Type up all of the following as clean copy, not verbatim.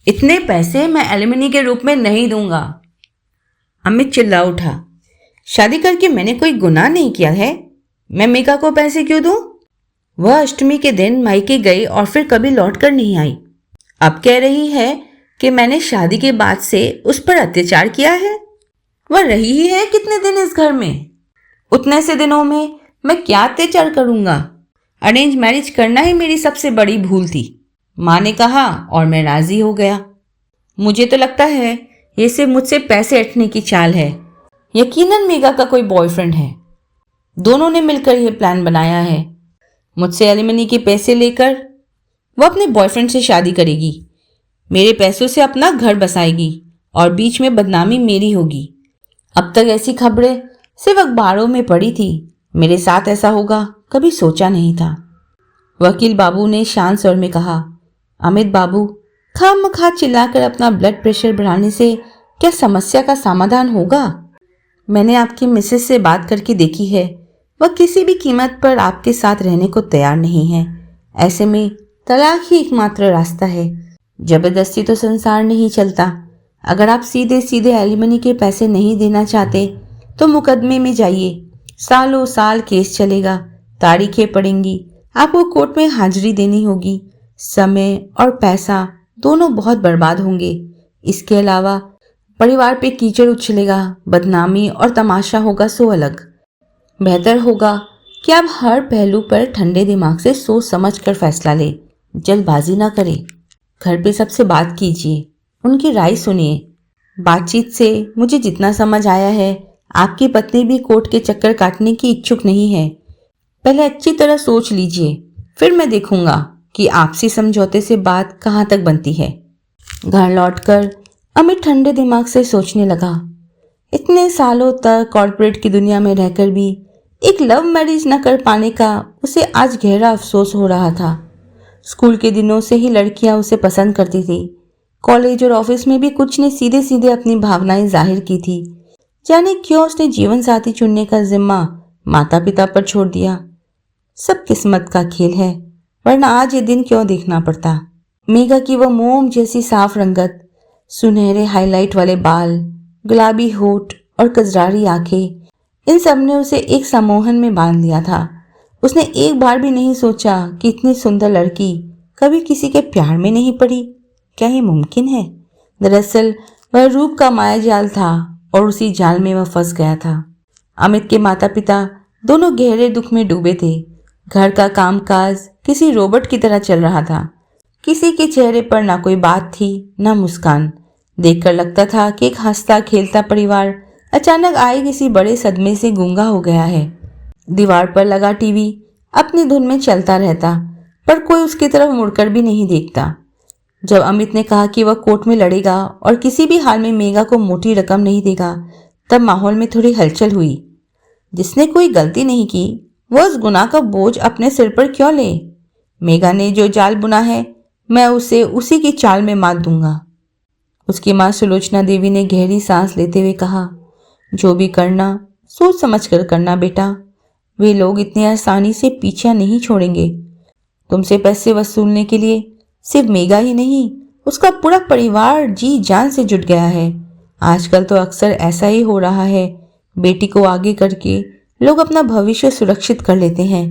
इतने पैसे मैं एलिमनी के रूप में नहीं दूंगा। अमित चिल्ला उठा। शादी करके मैंने कोई गुनाह नहीं किया है, मैं मेघा को पैसे क्यों दूं? वह अष्टमी के दिन मायके गई और फिर कभी लौट कर नहीं आई। अब कह रही है कि मैंने शादी के बाद से उस पर अत्याचार किया है। वह रही ही है कितने दिन इस घर में? उतने से दिनों में मैं क्या अत्याचार करूंगा? अरेंज मैरिज करना ही मेरी सबसे बड़ी भूल थी। माँ ने कहा और मैं राजी हो गया। मुझे तो लगता है ये सिर्फ मुझसे पैसे ऐंठने की चाल है। यकीनन मेघा का कोई बॉयफ्रेंड है। दोनों ने मिलकर यह प्लान बनाया है। मुझसे एलिमनी के पैसे लेकर वह अपने बॉयफ्रेंड से शादी करेगी, मेरे पैसों से अपना घर बसाएगी और बीच में बदनामी मेरी होगी। अब तक ऐसी खबरें सिर्फ अखबारों में पड़ी थी, मेरे साथ ऐसा होगा कभी सोचा नहीं था। वकील बाबू ने शांत स्वर में कहा, अमित बाबू, खामखा चिल्लाकर अपना ब्लड प्रेशर बढ़ाने से क्या समस्या का समाधान होगा? मैंने आपकी मिसेस से बात करके देखी है, वह किसी भी कीमत पर आपके साथ रहने को तैयार नहीं है। ऐसे में तलाक ही एकमात्र रास्ता है। जबरदस्ती तो संसार नहीं चलता। अगर आप सीधे सीधे एलिमनी के पैसे नहीं देना चाहते तो मुकदमे में जाइए। सालों साल केस चलेगा, तारीखें पड़ेंगी, आपको कोर्ट में हाजिरी देनी होगी, समय और पैसा दोनों बहुत बर्बाद होंगे। इसके अलावा परिवार पे कीचड़ उछलेगा, बदनामी और तमाशा होगा सो अलग। बेहतर होगा कि आप हर पहलू पर ठंडे दिमाग से सोच समझ कर फैसला लें, जल्दबाजी ना करें। घर पे सबसे बात कीजिए, उनकी राय सुनिए। बातचीत से मुझे जितना समझ आया है, आपकी पत्नी भी कोर्ट के चक्कर काटने की इच्छुक नहीं है। पहले अच्छी तरह सोच लीजिए, फिर मैं देखूंगा कि आपसी समझौते से बात कहाँ तक बनती है। घर लौटकर अमित ठंडे दिमाग से सोचने लगा। इतने सालों तक कॉर्पोरेट की दुनिया में रहकर भी एक लव मैरिज न कर पाने का उसे आज गहरा अफसोस हो रहा था। स्कूल के दिनों से ही लड़कियां उसे पसंद करती थी। कॉलेज और ऑफिस में भी कुछ ने सीधे सीधे अपनी भावनाएं जाहिर की थी। जाने क्यों उसने जीवन साथी चुनने का जिम्मा माता पिता पर छोड़ दिया। सब किस्मत का खेल है, वरना आज ये दिन क्यों देखना पड़ता। मेघा की वह मोम जैसी साफ रंगत, सुनहरे हाईलाइट वाले बाल, गुलाबी होठ और कजरारी आंखें, इन सब ने उसे एक सम्मोहन में बांध लिया था। उसने एक बार भी नहीं सोचा कि इतनी सुंदर लड़की कभी किसी के प्यार में नहीं पड़ी। क्या ये मुमकिन है? दरअसल वह रूप का मायाजाल था और उसी जाल में वह फंस गया था। अमित के माता पिता दोनों गहरे दुख में डूबे थे। घर का कामकाज किसी रोबोट की तरह चल रहा था। किसी के चेहरे पर ना कोई बात थी, ना मुस्कान। देखकर लगता था कि एक हंसता खेलता परिवार अचानक आए किसी बड़े सदमे से गूंगा हो गया है। दीवार पर लगा टीवी अपनी धुन में चलता रहता, पर कोई उसकी तरफ मुड़कर भी नहीं देखता। जब अमित ने कहा कि वह कोर्ट में लड़ेगा और किसी भी हाल में मेघा को मोटी रकम नहीं देगा, तब माहौल में थोड़ी हलचल हुई। जिसने कोई गलती नहीं की वह उस गुनाह का बोझ अपने सिर पर क्यों ले? मेघा ने जो जाल बुना है, मैं उसे उसी की चाल में मात दूंगा। उसकी मां सुलोचना देवी ने गहरी सांस लेते हुए कहा, जो भी करना सोच समझ कर करना बेटा। वे लोग इतनी आसानी से पीछा नहीं छोड़ेंगे। तुमसे पैसे वसूलने के लिए सिर्फ मेघा ही नहीं, उसका पूरा परिवार जी जान से जुट गया है। आजकल तो अक्सर ऐसा ही हो रहा है, बेटी को आगे करके लोग अपना भविष्य सुरक्षित कर लेते हैं।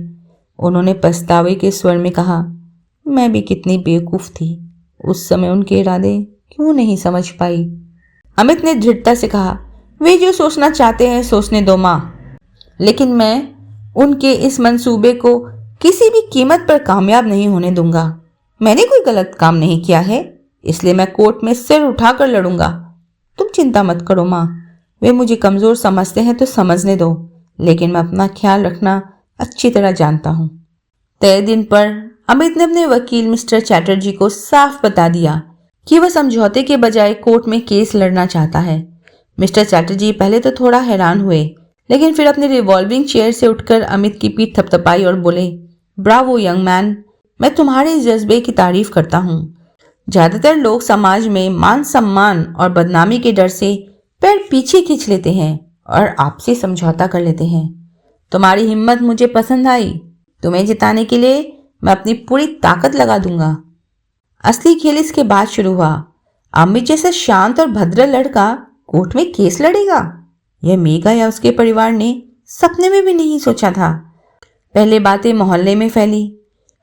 उन्होंने पछतावे के स्वर में कहा, मैं भी कितनी बेवकूफ थी, उस समय उनके इरादे क्यों नहीं समझ पाई। अमित ने दृढ़ता से कहा, वे जो सोचना चाहते हैं सोचने दो माँ, लेकिन मैं उनके इस मंसूबे को किसी भी कीमत पर कामयाब नहीं होने दूंगा। मैंने कोई गलत काम नहीं किया है, इसलिए मैं कोर्ट में सिर उठाकर लड़ूंगा। तुम चिंता मत करो माँ, वे मुझे कमजोर समझते हैं तो समझने दो, लेकिन मैं अपना ख्याल रखना अच्छी तरह जानता हूँ। तय दिन पर अमित ने अपने वकील मिस्टर चैटर्जी को साफ बता दिया कि वह समझौते के बजाय कोर्ट में केस लड़ना चाहता है। मिस्टर चैटर्जी पहले तो थोड़ा हैरान हुए, लेकिन फिर अपने रिवॉल्विंग चेयर से उठकर अमित की पीठ थपथपाई और बोले, ब्रावो यंग मैन, मैं तुम्हारे इस जज्बे की तारीफ करता हूँ। ज्यादातर लोग समाज में मान सम्मान और बदनामी के डर से पैर पीछे खींच लेते हैं और आपसे समझौता कर लेते हैं। तुम्हारी हिम्मत मुझे पसंद आई। तुम्हें जिताने के लिए मैं अपनी पूरी ताकत लगा दूंगा। असली खेल इसके बाद शुरू हुआ। अमित जैसा शांत और भद्र लड़का कोर्ट में केस लड़ेगा, यह मेघा या उसके परिवार ने सपने में भी नहीं सोचा था। पहले बातें मोहल्ले में फैली,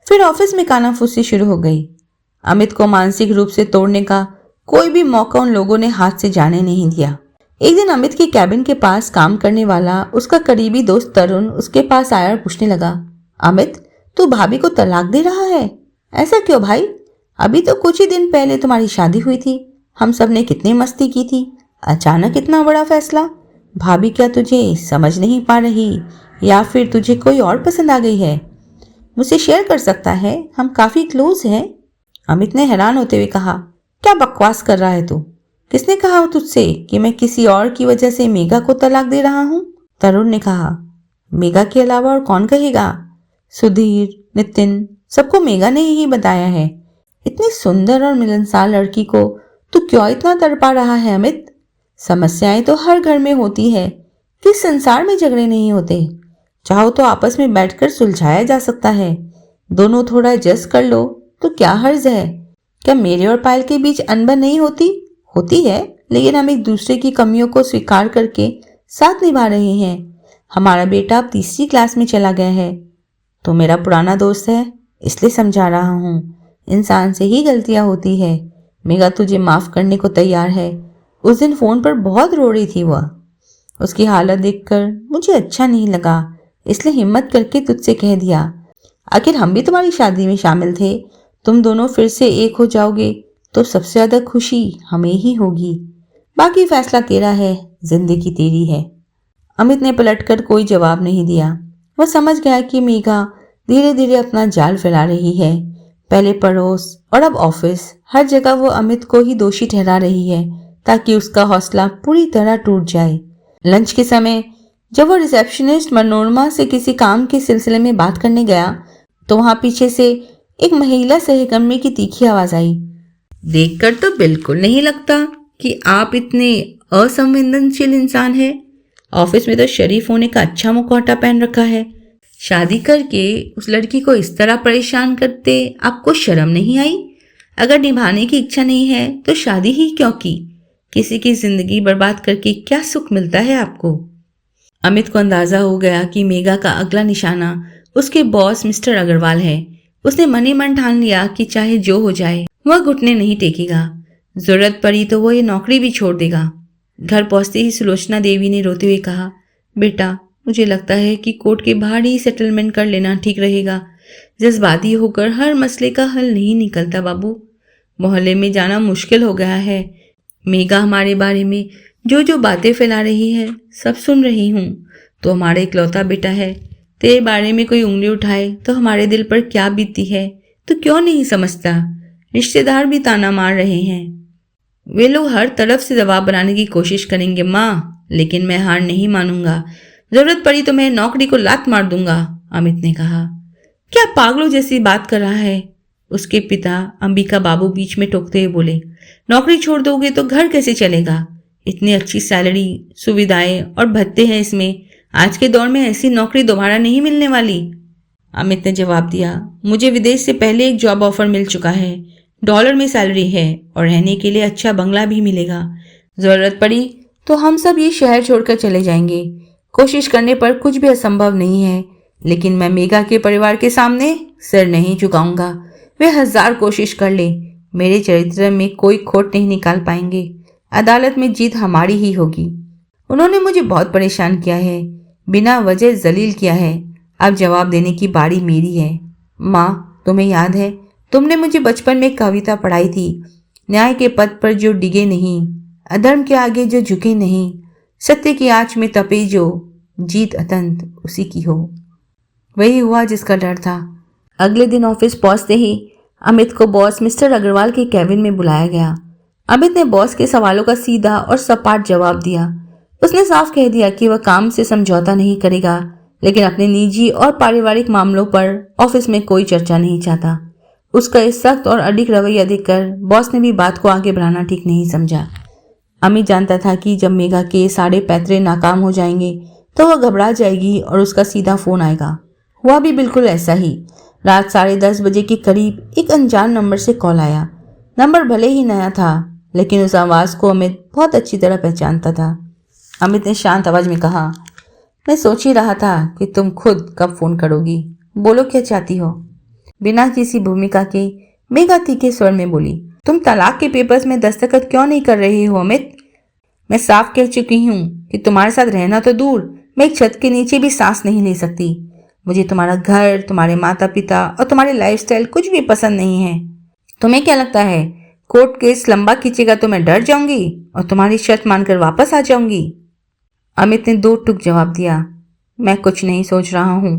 फिर ऑफिस में कानाफूसी शुरू हो गई। अमित को मानसिक रूप से तोड़ने का कोई भी मौका उन लोगों ने हाथ से जाने नहीं दिया। एक दिन अमित के कैबिन के पास काम करने वाला उसका करीबी दोस्त तरुण उसके पास आया और पूछने लगा, अमित, तू भाभी को तलाक दे रहा है? ऐसा क्यों भाई? अभी तो कुछ ही दिन पहले तुम्हारी शादी हुई थी, हम सब ने कितनी मस्ती की थी, अचानक इतना बड़ा फैसला? भाभी क्या तुझे समझ नहीं पा रही या फिर तुझे कोई और पसंद आ गई है? मुझसे शेयर कर सकता है, हम काफी क्लोज हैं। अमित ने हैरान होते हुए कहा, क्या बकवास कर रहा है तू? किसने कहा तुझसे कि मैं किसी और की वजह से मेघा को तलाक दे रहा हूँ? तरुण ने कहा, मेघा के अलावा और कौन कहेगा? सुधीर, नितिन, सबको मेघा ने ही बताया है। इतनी सुंदर और मिलनसार लड़की को तू क्यों इतना तड़पा रहा है अमित? समस्याएं तो हर घर में होती है, किस संसार में झगड़े नहीं होते? चाहो तो आपस में बैठकर सुलझाया जा सकता है। दोनों थोड़ा एडजस्ट कर लो तो क्या हर्ज है? क्या मेरे और पायल के बीच अनबन नहीं होती? होती है, लेकिन हम एक दूसरे की कमियों को स्वीकार करके साथ निभा रहे हैं। हमारा बेटा अब 3री क्लास में चला गया है, तो मेरा पुराना दोस्त है, इसलिए समझा रहा हूँ। इंसान से ही गलतियां होती है। मेघा तुझे माफ करने को तैयार है। उस दिन फोन पर बहुत रो रही थी वह। उसकी हालत देखकर मुझे अच्छा नहीं लगा, इसलिए हिम्मत करके तुझसे कह दिया। आखिर हम भी तुम्हारी शादी में शामिल थे। तुम दोनों फिर से एक हो जाओगे तो सबसे ज्यादा खुशी हमें ही होगी। बाकी फैसला तेरा है, जिंदगी तेरी है। अमित ने पलटकर कोई जवाब नहीं दिया। वह समझ गया कि मेघा धीरे धीरे अपना जाल फैला रही है। पहले पड़ोस और अब ऑफिस, हर जगह वो अमित को ही दोषी ठहरा रही है ताकि उसका हौसला पूरी तरह टूट जाए। लंच के समय जब वो रिसेप्शनिस्ट मनोरमा से किसी काम के सिलसिले में बात करने गया तो वहां पीछे से एक महिला सहकर्मी की तीखी आवाज आई, देखकर तो बिल्कुल नहीं लगता कि आप इतने असंवेदनशील इंसान हैं। ऑफिस में तो शरीफ होने का अच्छा मुखौटा पहन रखा है, शादी करके उस लड़की को इस तरह परेशान करते आपको शर्म नहीं आई? अगर निभाने की इच्छा नहीं है तो शादी ही क्यों की? किसी की जिंदगी बर्बाद करके क्या सुख मिलता है आपको? अमित को अंदाजा हो गया कि मेघा का अगला निशाना उसके बॉस मिस्टर अग्रवाल है। उसने मन ही मन ठान लिया कि चाहे जो हो जाए वह घुटने नहीं टेकेगा। जरूरत पड़ी तो वो ये नौकरी भी छोड़ देगा। घर पहुंचते ही सुलोचना देवी ने रोते हुए कहा, बेटा, मुझे लगता है कि कोर्ट के बाहर ही सेटलमेंट कर लेना ठीक रहेगा। जज्बाती होकर हर मसले का हल नहीं निकलता बाबू। मोहल्ले में जाना मुश्किल हो गया है। मेघा हमारे बारे में जो जो बातें फैला रही है सब सुन रही हूँ। तो हमारा इकलौता बेटा है, तेरे बारे में कोई उंगली उठाए तो हमारे दिल पर क्या बीतती है तो क्यों नहीं समझता? रिश्तेदार भी ताना मार रहे हैं। वे लोग हर तरफ से दबाव बनाने की कोशिश करेंगे माँ, लेकिन मैं हार नहीं मानूंगा। जरूरत पड़ी तो मैं नौकरी को लात मार दूंगा। अमित ने कहा, क्या पागलों जैसी बात कर रहा है? उसके पिता अंबिका बाबू बीच में टोकते हुए बोले, नौकरी छोड़ दोगे तो घर कैसे चलेगा? इतनी अच्छी सैलरी, सुविधाएं और भत्ते हैं इसमें। आज के दौर में ऐसी नौकरी दोबारा नहीं मिलने वाली। अमित ने जवाब दिया, मुझे विदेश से पहले एक जॉब ऑफर मिल चुका है। $, में सैलरी है और रहने के लिए अच्छा बंगला भी मिलेगा। जरूरत पड़ी तो हम सब ये शहर छोड़कर चले जाएंगे। कोशिश करने पर कुछ भी असंभव नहीं है, लेकिन मैं मेघा के परिवार के सामने सिर नहीं झुकाऊंगा। वे 1000 कोशिश कर ले, मेरे चरित्र में कोई खोट नहीं निकाल पाएंगे। अदालत में जीत हमारी ही होगी। उन्होंने मुझे बहुत परेशान किया है, बिना वजह जलील किया है। अब जवाब देने की बारी मेरी है। माँ, तुम्हें याद है तुमने मुझे बचपन में कविता पढ़ाई थी, न्याय के पथ पर जो डिगे नहीं, अधर्म के आगे जो झुके नहीं, सत्य की आंच में तपे जो, जीत अतंत उसी की हो। वही हुआ जिसका डर था। अगले दिन ऑफिस पहुंचते ही अमित को बॉस मिस्टर अग्रवाल के कैबिन में बुलाया गया। अमित ने बॉस के सवालों का सीधा और सपाट जवाब दिया। उसने साफ कह दिया कि वह काम से समझौता नहीं करेगा, लेकिन अपने निजी और पारिवारिक मामलों पर ऑफिस में कोई चर्चा नहीं चाहता। उसका इस सख्त और अडिग रवैया देखकर बॉस ने भी बात को आगे बढ़ाना ठीक नहीं समझा। अमित जानता था कि जब मेघा के सारे पैतरे नाकाम हो जाएंगे तो वह घबरा जाएगी और उसका सीधा फोन आएगा। हुआ भी बिल्कुल ऐसा ही। रात 10:30 बजे के करीब एक अनजान नंबर से कॉल आया। नंबर भले ही नया था, लेकिन उस आवाज़ को अमित बहुत अच्छी तरह पहचानता था। अमित ने शांत आवाज में कहा, मैं सोच ही रहा था कि तुम खुद कब फ़ोन करोगी। बोलो क्या चाहती हो। बिना किसी भूमिका के मेघा तीखे स्वर में बोली, तुम तलाक के पेपर्स में दस्तखत क्यों नहीं कर रही हो अमित? मैं साफ कह चुकी हूँ कि तुम्हारे साथ रहना तो दूर, मैं एक छत के नीचे भी सांस नहीं ले सकती। मुझे तुम्हारा घर, तुम्हारे माता पिता और तुम्हारी लाइफस्टाइल कुछ भी पसंद नहीं है। तुम्हें क्या लगता है कोर्ट केस लंबा खींचेगा तो मैं डर जाऊंगी और तुम्हारी शर्त मानकर वापस आ जाऊंगी? अमित ने दो टुक जवाब दिया, मैं कुछ नहीं सोच रहा हूँ,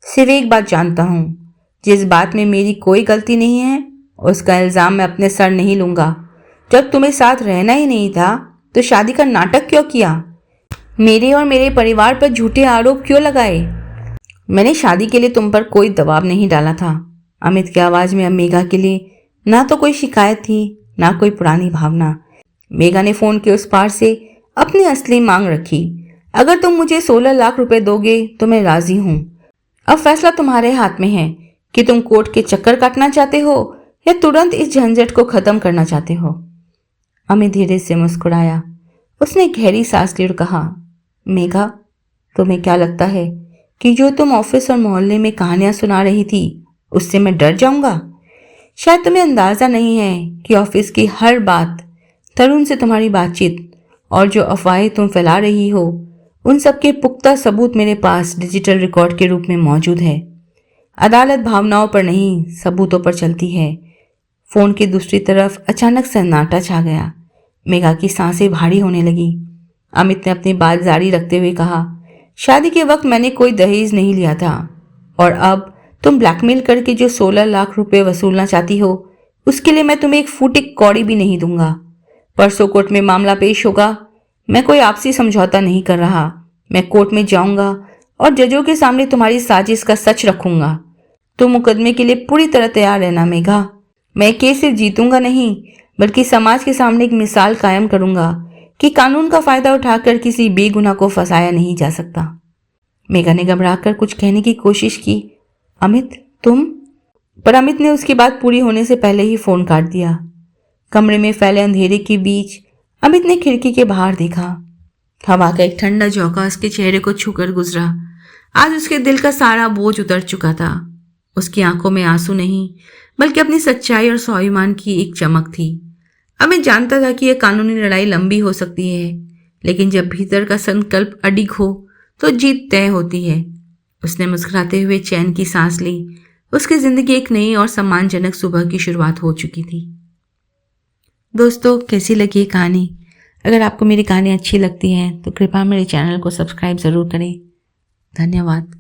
सिर्फ एक बात जानता हूँ, जिस बात में मेरी कोई गलती नहीं है उसका इल्ज़ाम मैं अपने सर नहीं लूंगा। जब तुम्हें साथ रहना ही नहीं था तो शादी का नाटक क्यों किया? मेरे और मेरे परिवार पर झूठे आरोप क्यों लगाए? मैंने शादी के लिए तुम पर कोई दबाव नहीं डाला था। अमित की आवाज़ में अब मेघा के लिए ना तो कोई शिकायत थी ना कोई पुरानी भावना। मेघा ने फ़ोन के उस पार से अपनी असली मांग रखी, अगर तुम मुझे 16 लाख रुपए दोगे तो मैं राजी हूं। अब फैसला तुम्हारे हाथ में है कि तुम कोर्ट के चक्कर काटना चाहते हो या तुरंत इस झंझट को खत्म करना चाहते हो। अमित धीरे से मुस्कुराया। उसने गहरी सांस ली और कहा, मेघा, तुम्हें क्या लगता है कि जो तुम ऑफिस और मोहल्ले में कहानियां सुना रही थी उससे मैं डर जाऊंगा? शायद तुम्हें अंदाजा नहीं है कि ऑफिस की हर बात, तरुण से तुम्हारी बातचीत और जो अफवाहें तुम फैला रही हो, उन सब के पुख्ता सबूत मेरे पास डिजिटल रिकॉर्ड के रूप में मौजूद है। अदालत भावनाओं पर नहीं, सबूतों पर चलती है। फोन की दूसरी तरफ अचानक सन्नाटा छा गया। मेघा की सांसें भारी होने लगी। अमित ने अपनी बात जारी रखते हुए कहा, शादी के वक्त मैंने कोई दहेज नहीं लिया था और अब तुम ब्लैकमेल करके जो 16 लाख रुपए वसूलना चाहती हो उसके लिए मैं तुम्हें एक फूटी कौड़ी भी नहीं दूंगा। परसों कोर्ट में मामला पेश होगा। मैं कोई आपसी समझौता नहीं कर रहा। मैं कोर्ट में जाऊंगा और जजों के सामने तुम्हारी साजिश का सच रखूंगा। तुम मुकदमे के लिए पूरी तरह तैयार रहना मेघा। मैं केस सिर्फ जीतूंगा नहीं बल्कि समाज के सामने एक मिसाल कायम करूंगा कि कानून का फायदा उठाकर किसी बेगुनाह को फंसाया नहीं जा सकता। मेघा ने घबराकर कुछ कहने की कोशिश की, अमित तुम? पर अमित ने उसकी बात पूरी होने से पहले ही फोन काट दिया। कमरे में फैले अंधेरे के बीच अमित ने खिड़की के बाहर देखा। हवा का एक ठंडा झोंका उसके चेहरे को छूकर गुजरा। आज उसके दिल का सारा बोझ उतर चुका था। उसकी आंखों में आंसू नहीं बल्कि अपनी सच्चाई और स्वाभिमान की एक चमक थी। अमित जानता था कि यह कानूनी लड़ाई लंबी हो सकती है, लेकिन जब भीतर का संकल्प अडिग हो तो जीत तय होती है। उसने मुस्कुराते हुए चैन की सांस ली। उसकी जिंदगी एक नई और सम्मानजनक सुबह की शुरुआत हो चुकी थी। दोस्तों, कैसी लगी ये कहानी? अगर आपको मेरी कहानी अच्छी लगती है तो कृपया मेरे चैनल को सब्सक्राइब ज़रूर करें। धन्यवाद।